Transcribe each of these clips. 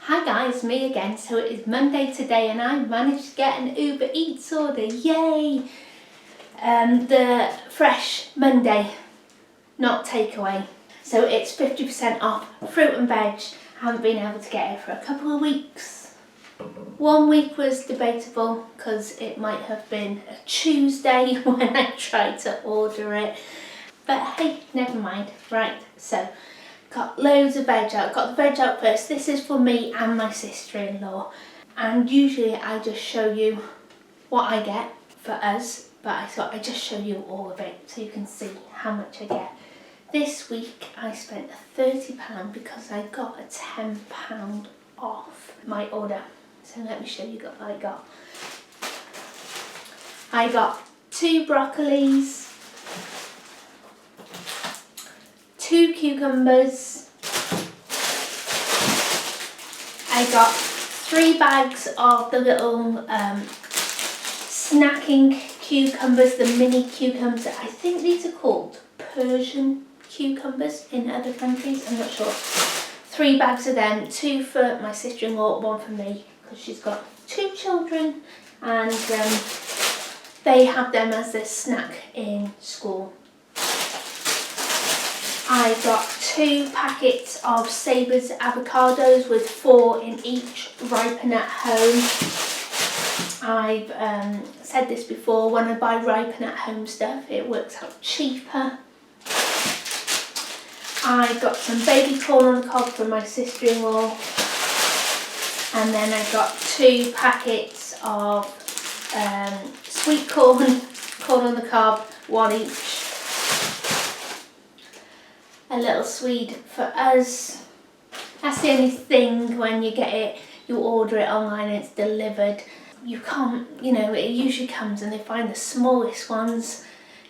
Hi guys, me again. So it is Monday today and I managed to get an Uber Eats order, yay! The fresh Monday, not takeaway. So it's 50% off fruit and veg. I haven't been able to get it for a couple of weeks. 1 week was debatable because it might have been a Tuesday when I tried to order it. But hey, never mind. Right, so got loads of veg out. Got the veg out first. This is for me and my sister-in-law. And usually I just show you what I get for us, but I thought I'd just show you all of it so you can see how much I get. This week I spent £30 because I got a £10 off my order. So let me show you what I got. I got 2 broccolis, 2 cucumbers, I got 3 bags of the little snacking cucumbers, the mini cucumbers. I think these are called Persian cucumbers in other countries, I'm not sure. 3 bags of them, 2 for my sister-in-law, 1 for me, because she's got 2 children and they have them as their snack in school. I got 2 packets of Saber's avocados with 4 in each, ripen at home. I've said this before, when I buy ripen at home stuff it works out cheaper. I got some baby corn on the cob for my sister-in-law, and then I got 2 packets of sweet corn on the cob, 1 each. A little Swede for us. That's the only thing, when you get it, you order it online and it's delivered. You can't, it usually comes and they find the smallest ones.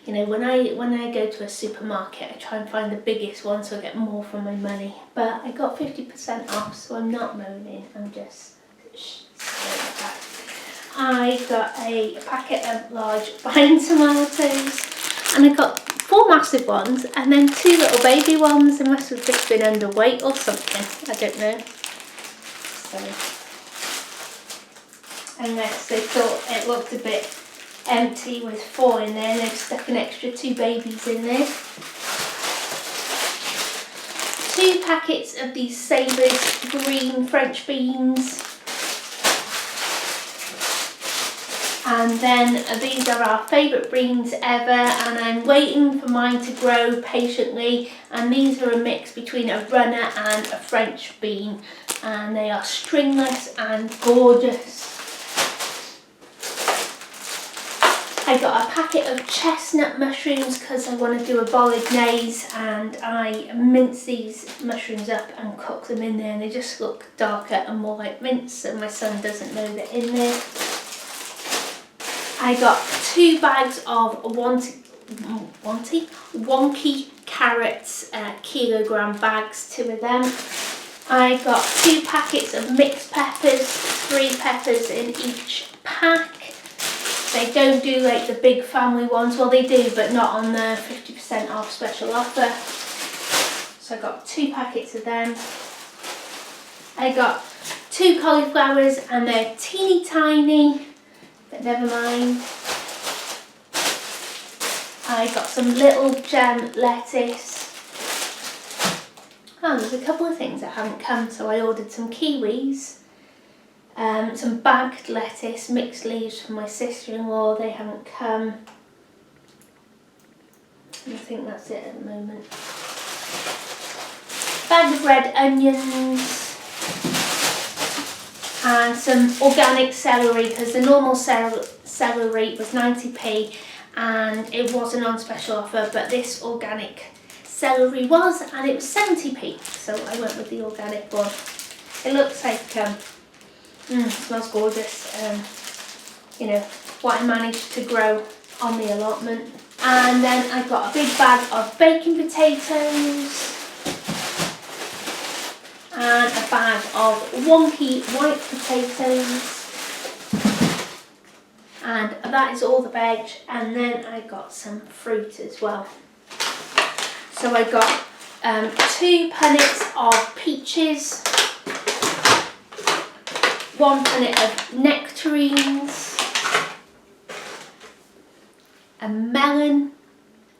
When I go to a supermarket, I try and find the biggest one so I get more for my money. But I got 50% off, so I'm not moaning, I'm just saying that. I got a packet of large vine tomatoes, and I got 4 massive ones and then 2 little baby ones. They must have just been underweight or something, I don't know. So, unless they thought it looked a bit empty with 4 in there and they've stuck an extra 2 babies in there. 2 packets of these Saber's green French beans. And then these are our favourite beans ever, and I'm waiting for mine to grow patiently, and these are a mix between a runner and a French bean, and they are stringless and gorgeous. I got a packet of chestnut mushrooms because I want to do a bolognese, and I mince these mushrooms up and cook them in there, and they just look darker and more like mince, so my son doesn't know they're in there. I got 2 bags of wonky carrots, kilogram bags, 2 of them. I got 2 packets of mixed peppers, 3 peppers in each pack. They don't do like the big family ones, well they do, but not on the 50% off special offer. So I got 2 packets of them. I got 2 cauliflowers, and they're teeny tiny. But never mind. I got some little gem lettuce. Oh, there's a couple of things that haven't come, so I ordered some kiwis, some bagged lettuce, mixed leaves for my sister-in-law, they haven't come. I think that's it at the moment. Bag of red onions. And some organic celery, because the normal celery was 90p and it wasn't on special offer, but this organic celery was, and it was 70p, so I went with the organic one. It looks like, smells gorgeous, what I managed to grow on the allotment. And then I got a big bag of baking potatoes, and a bag of wonky white potatoes, and that is all the veg. And then I got some fruit as well. So I got 2 punnets of peaches, 1 punnet of nectarines, a melon,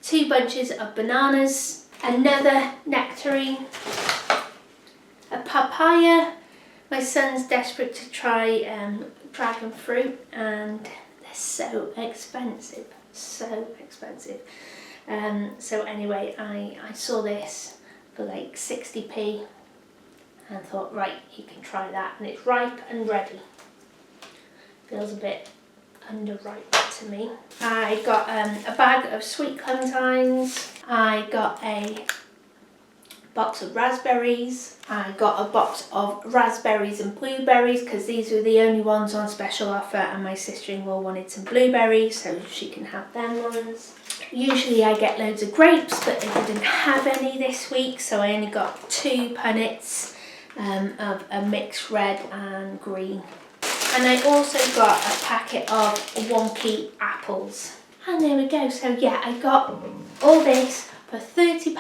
2 bunches of bananas, another nectarine, a papaya. My son's desperate to try dragon fruit and they're so expensive, so expensive. So anyway, I saw this for like 60p and thought, right, you can try that, and it's ripe and ready. Feels a bit underripe to me. I got a bag of sweet clementines. I got a box of raspberries. I got a box of raspberries and blueberries because these were the only ones on special offer, and my sister-in-law wanted some blueberries so she can have them ones. Usually I get loads of grapes, but they didn't have any this week, so I only got 2 punnets of a mixed red and green. And I also got a packet of wonky apples. And there we go. So yeah, I got all this for £30.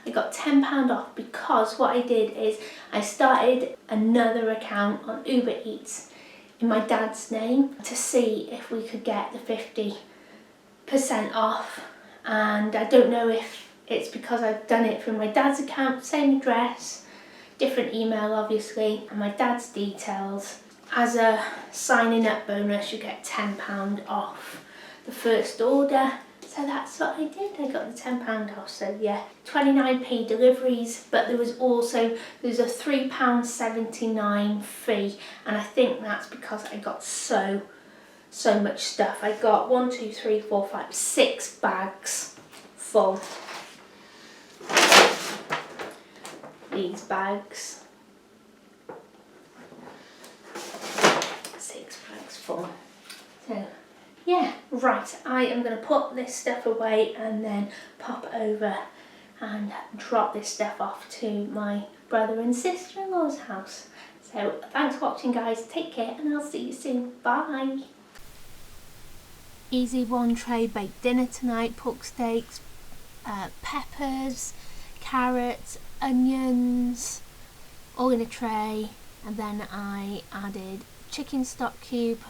I got £10 off because what I did is I started another account on Uber Eats in my dad's name to see if we could get the 50% off. And I don't know if it's because I've done it from my dad's account, same address, different email obviously, and my dad's details. As a signing up bonus, you get £10 off the first order. So that's what I did. I got the £10 off. So yeah, 29p deliveries, but there's a £3.79 fee, and I think that's because I got so much stuff. I got 1, 2, 3, 4, 5, 6 bags full. These bags. 6 bags full. So yeah, right, I am going to put this stuff away and then pop over and drop this stuff off to my brother and sister-in-law's house. So thanks for watching guys, take care and I'll see you soon, bye. Easy one tray baked dinner tonight, pork steaks, peppers, carrots, onions, all in a tray, and then I added chicken stock cube,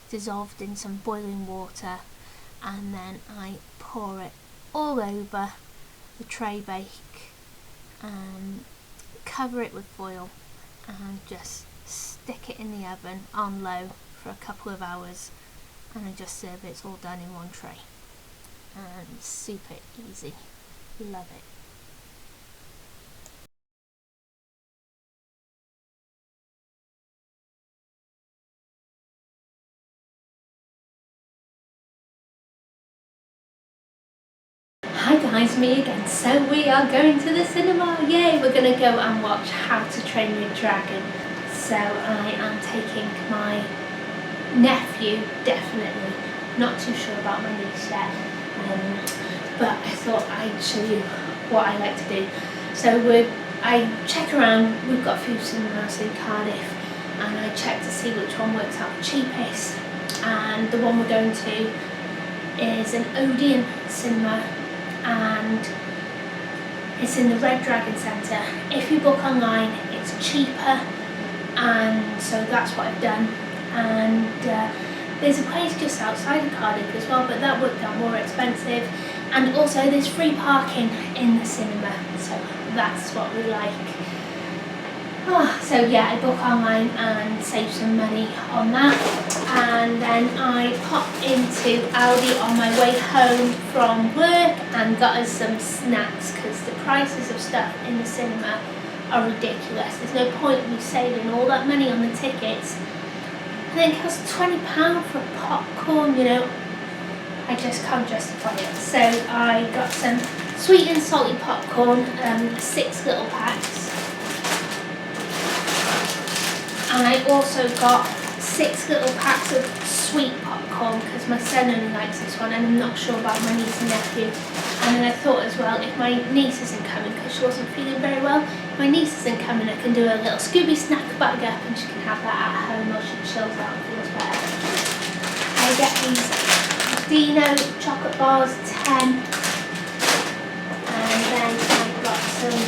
dissolved in some boiling water, and then I pour it all over the tray bake and cover it with foil and just stick it in the oven on low for a couple of hours, and I just serve it. It's all done in one tray and super easy. Love it. Hi guys, me again. So we are going to the cinema, yay! We're going to go and watch How to Train Your Dragon. So I am taking my nephew, definitely. Not too sure about my niece yet, but I thought I'd show you what I like to do. So I check around, we've got a few cinemas in Cardiff, and I check to see which one works out cheapest. And the one we're going to is an Odeon cinema, and it's in the Red Dragon Centre. If you book online, it's cheaper, and so that's what I've done. And there's a place just outside of Cardiff as well, but that worked out more expensive. And also there's free parking in the cinema, so that's what we like. So yeah, I book online and save some money on that, and then I popped into Aldi on my way home from work and got us some snacks, because the prices of stuff in the cinema are ridiculous. There's no point in me saving all that money on the tickets. I think it costs £20 for popcorn, you know. I just can't justify it. So I got some sweet and salty popcorn, 6 little packs. And I also got 6 little packs of sweet popcorn because my son only likes this one, and I'm not sure about my niece and nephew. And then I thought as well, if my niece isn't coming because she wasn't feeling very well, if my niece isn't coming, I can do a little Scooby snack bag up and she can have that at home while she chills out and feels better. I get these Dino chocolate bars, 10. And then I got some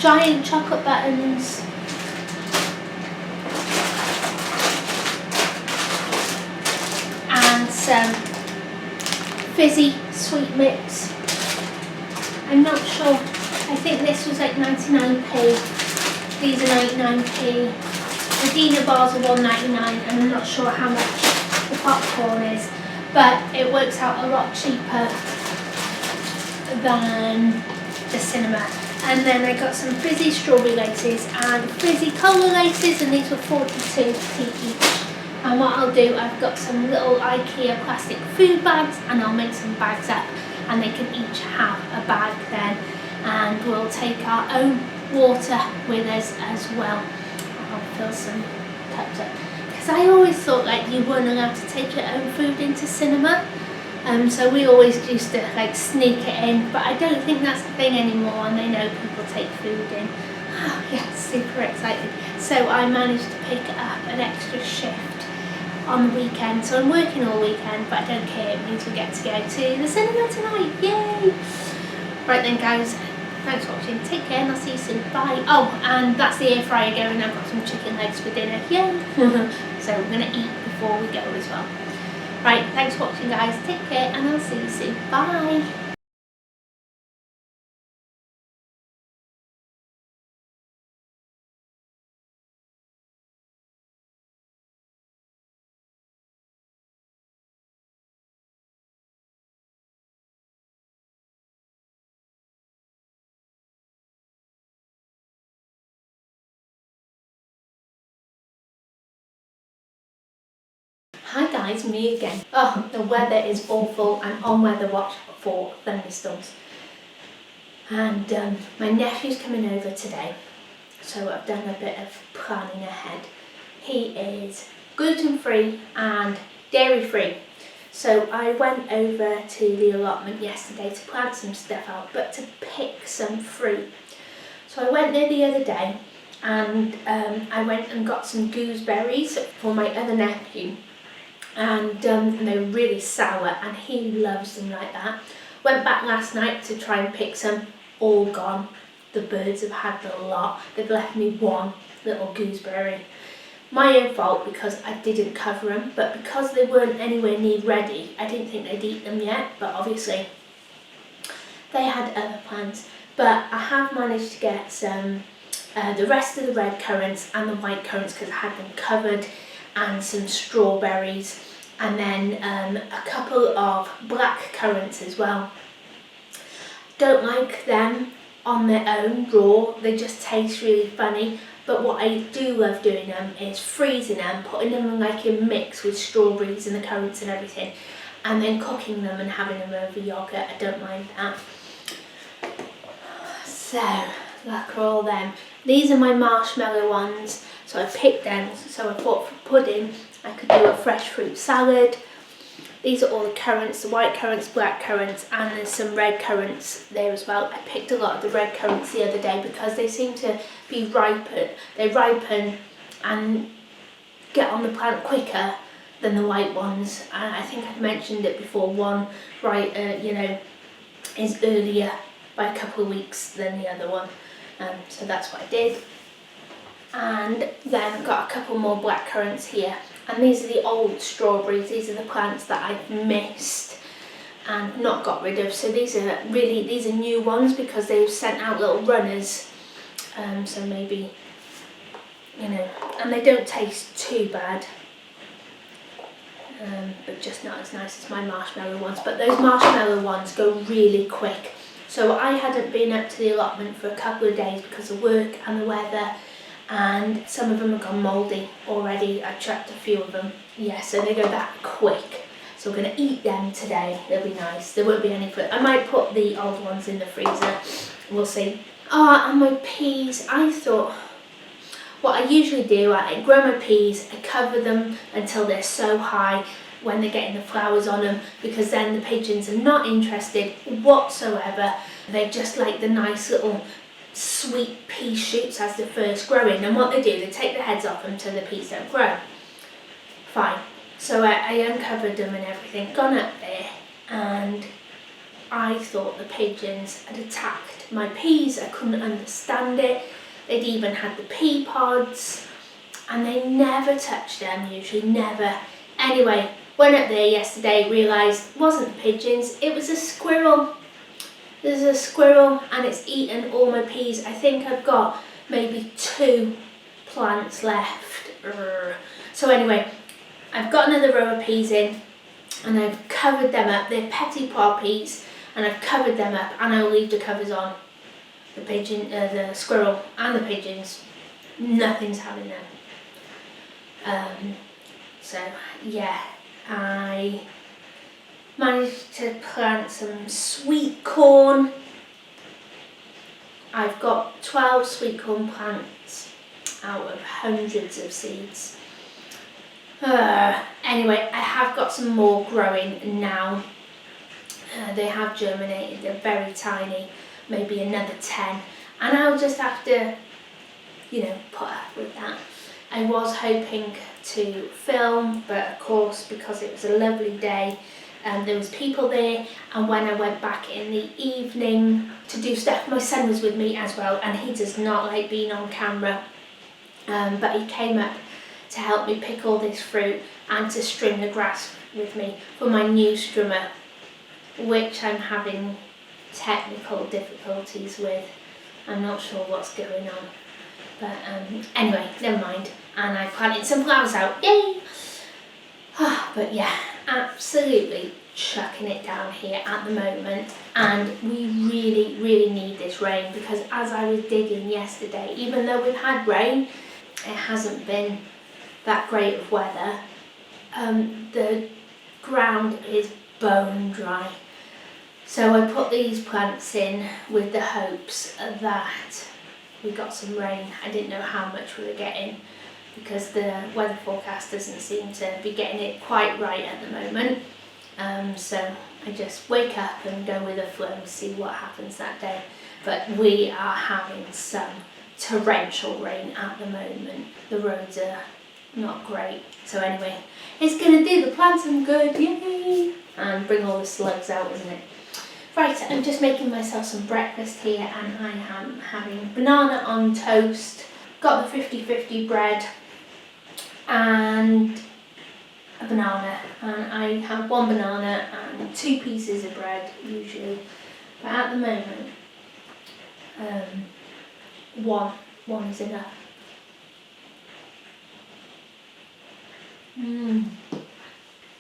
giant chocolate buttons. And some fizzy sweet mix. I'm not sure. I think this was like 99p. These are 99p. The Dina bars are 1.99, and I'm not sure how much the popcorn is, but it works out a lot cheaper than the cinema. And then I got some fizzy strawberry laces and fizzy cola laces, and these were 42p each. And what I'll do, I've got some little IKEA plastic food bags, and I'll make some bags up, and they can each have a bag then, and we'll take our own water with us as well. I'll fill some cups up, because I always thought like you weren't allowed to take your own food into cinema, so we always used to like sneak it in, but I don't think that's the thing anymore, and they know people take food in. Oh yeah, super excited. So I managed to pick up an extra shift on the weekend, so I'm working all weekend, but I don't care, it means we get to go to the cinema tonight, yay! Right then guys, thanks for watching, take care, and I'll see you soon, bye. Oh, and that's the air fryer going, I've got some chicken legs for dinner, yay! So we're going to eat before we go as well. Right, thanks for watching guys, take care, and I'll see you soon, bye! Hi guys, me again. Oh, the weather is awful. I'm on weather watch for thunderstorms. And my nephew's coming over today, so I've done a bit of planning ahead. He is gluten-free and dairy-free. So I went over to the allotment yesterday to plant some stuff out, but to pick some fruit. So I went there the other day, and I went and got some gooseberries for my other nephew. And they're really sour, and he loves them like that. Went back last night to try and pick some, all gone. The birds have had the lot. They've left me one little gooseberry. My own fault, because I didn't cover them, but because they weren't anywhere near ready, I didn't think they'd eat them yet, but obviously they had other plans. But I have managed to get some, the rest of the red currants and the white currants, because I had them covered, and some strawberries, and then a couple of black currants as well. Don't like them on their own raw, they just taste really funny, but what I do love doing them is freezing them, putting them in like a mix with strawberries and the currants and everything, and then cooking them and having them over yogurt. I don't mind that. So look at all them. These are my marshmallow ones. So I picked them, so I thought for pudding I could do a fresh fruit salad. These are all the currants, the white currants, black currants, and there's some red currants there as well. I picked a lot of the red currants the other day because they seem to be ripen. They ripen and get on the plant quicker than the white ones. And I think I've mentioned it before, one is earlier by a couple of weeks than the other one. So that's what I did. And then I've got a couple more black currants here, and these are the old strawberries. These are the plants that I've missed and not got rid of, so these are new ones because they've sent out little runners, so maybe, and they don't taste too bad, but just not as nice as my marshmallow ones. But those marshmallow ones go really quick, so I hadn't been up to the allotment for a couple of days because of work and the weather, and some of them have gone mouldy already. I chucked a few of them. Yeah, so they go that quick. So we're going to eat them today. They'll be nice. There won't be any fruit. I might put the old ones in the freezer. We'll see. Oh, and my peas. I thought, what I usually do, I grow my peas, I cover them until they're so high when they're getting the flowers on them, because then the pigeons are not interested whatsoever. They just like the nice little sweet pea shoots as they're first growing, and what they do, they take the heads off until the peas don't grow. Fine. So I uncovered them and everything, gone up there, and I thought the pigeons had attacked my peas. I couldn't understand it. They'd even had the pea pods and they never touched them, usually never. Anyway, went up there yesterday, realised it wasn't the pigeons, it was a squirrel. There's a squirrel and it's eaten all my peas. I think I've got maybe 2 plants left. So anyway, I've got another row of peas in and I've covered them up. They're petit pois peas and I've covered them up and I'll leave the covers on. The squirrel and the pigeons, nothing's having them. So yeah, I managed to plant some sweet corn. I've got 12 sweet corn plants out of hundreds of seeds. Anyway, I have got some more growing now. They have germinated, they're very tiny, maybe another 10. And I'll just have to, put up with that. I was hoping to film, but of course, because it was a lovely day, there was people there, and when I went back in the evening to do stuff, my son was with me as well, and he does not like being on camera, but he came up to help me pick all this fruit and to string the grass with me for my new strimmer, which I'm having technical difficulties with. I'm not sure what's going on, but anyway, never mind. And I planted some flowers out, yay! But yeah, absolutely chucking it down here at the moment, and we really need this rain, because as I was digging yesterday, even though we've had rain, it hasn't been that great of weather. The ground is bone dry. So I put these plants in with the hopes that we got some rain. I didn't know how much we were getting, because the weather forecast doesn't seem to be getting it quite right at the moment. So I just wake up and go with the flow, see what happens that day. But we are having some torrential rain at the moment. The roads are not great. So anyway, it's going to do the plants some good, yay! And bring all the slugs out, isn't it? Right, I'm just making myself some breakfast here, and I am having banana on toast. Got the 50-50 bread and a banana, and I have 1 banana and 2 pieces of bread usually, but at the moment one is enough.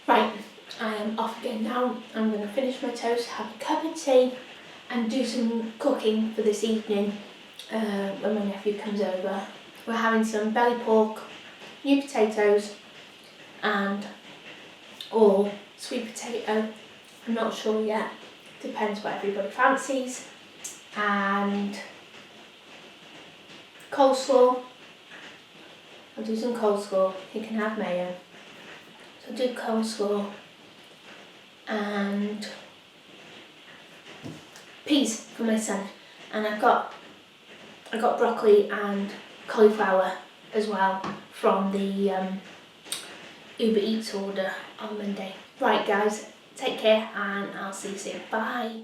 Right, I am off again now. I'm going to finish my toast, have a cup of tea and do some cooking for this evening when my nephew comes over. We're having some belly pork, new potatoes and or sweet potato, I'm not sure yet, depends what everybody fancies, and coleslaw. I'll do some coleslaw, he can have mayo, so I'll do coleslaw and peas for my son, and I got broccoli and cauliflower as well from the Uber Eats order on Monday. Right guys, take care and I'll see you soon. Bye.